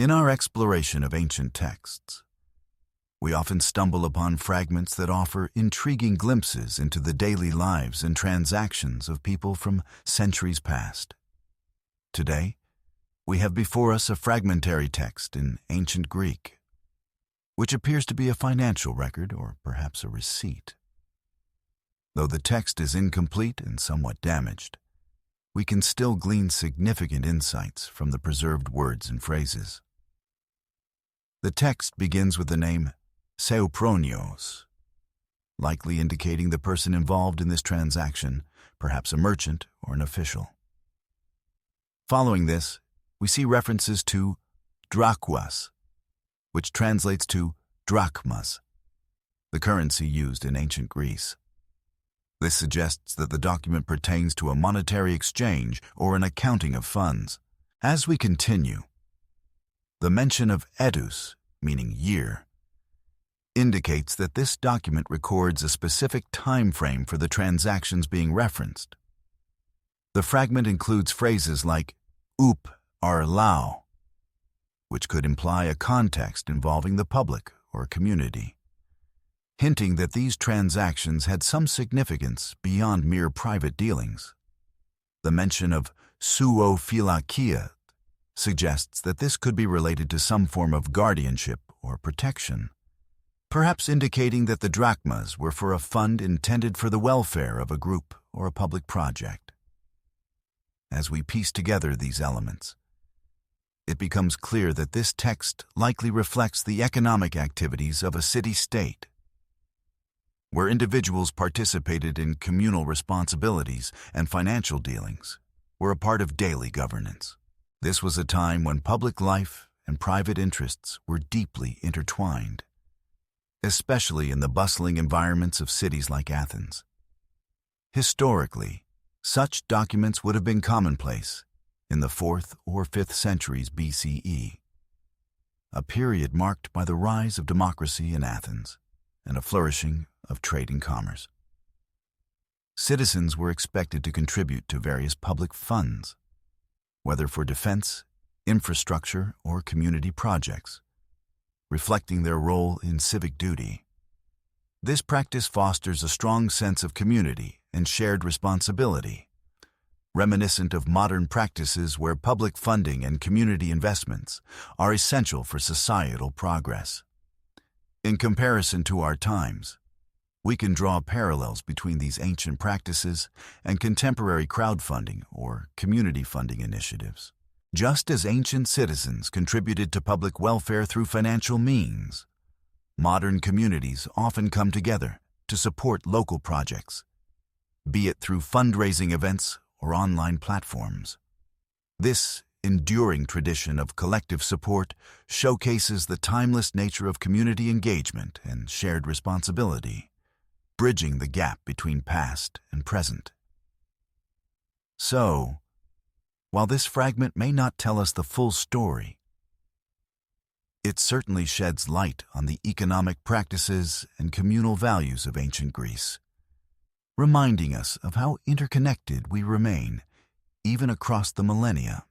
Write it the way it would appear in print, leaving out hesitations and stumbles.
In our exploration of ancient texts, we often stumble upon fragments that offer intriguing glimpses into the daily lives and transactions of people from centuries past. Today, we have before us a fragmentary text in ancient Greek, which appears to be a financial record or perhaps a receipt. Though the text is incomplete and somewhat damaged, we can still glean significant insights from the preserved words and phrases. The text begins with the name Sεµπρώνιος, likely indicating the person involved in this transaction, perhaps a merchant or an official. Following this, we see references to drachmas, which translates to drachmas, the currency used in ancient Greece. This suggests that the document pertains to a monetary exchange or an accounting of funds. As we continue, the mention of έτους, meaning year, indicates that this document records a specific time frame for the transactions being referenced. The fragment includes phrases like up or lau, which could imply a context involving the public or community, hinting that these transactions had some significance beyond mere private dealings. The mention of sµοφυλακίας suggests that this could be related to some form of guardianship or protection, perhaps indicating that the drachmas were for a fund intended for the welfare of a group or a public project. As we piece together these elements, it becomes clear that this text likely reflects the economic activities of a city-state, where individuals participated in communal responsibilities and financial dealings were a part of daily governance. This was a time when public life and private interests were deeply intertwined, especially in the bustling environments of cities like Athens. Historically, such documents would have been commonplace in the 4th or 5th centuries BCE, a period marked by the rise of democracy in Athens and a flourishing of trade and commerce. Citizens were expected to contribute to various public funds, whether for defense, infrastructure, or community projects, reflecting their role in civic duty. This practice fosters a strong sense of community and shared responsibility, reminiscent of modern practices where public funding and community investments are essential for societal progress. In comparison to our times, we can draw parallels between these ancient practices and contemporary crowdfunding or community funding initiatives. Just as ancient citizens contributed to public welfare through financial means, modern communities often come together to support local projects, be it through fundraising events or online platforms. This enduring tradition of collective support showcases the timeless nature of community engagement and shared responsibility, bridging the gap between past and present. So, while this fragment may not tell us the full story, it certainly sheds light on the economic practices and communal values of ancient Greece, reminding us of how interconnected we remain even across the millennia.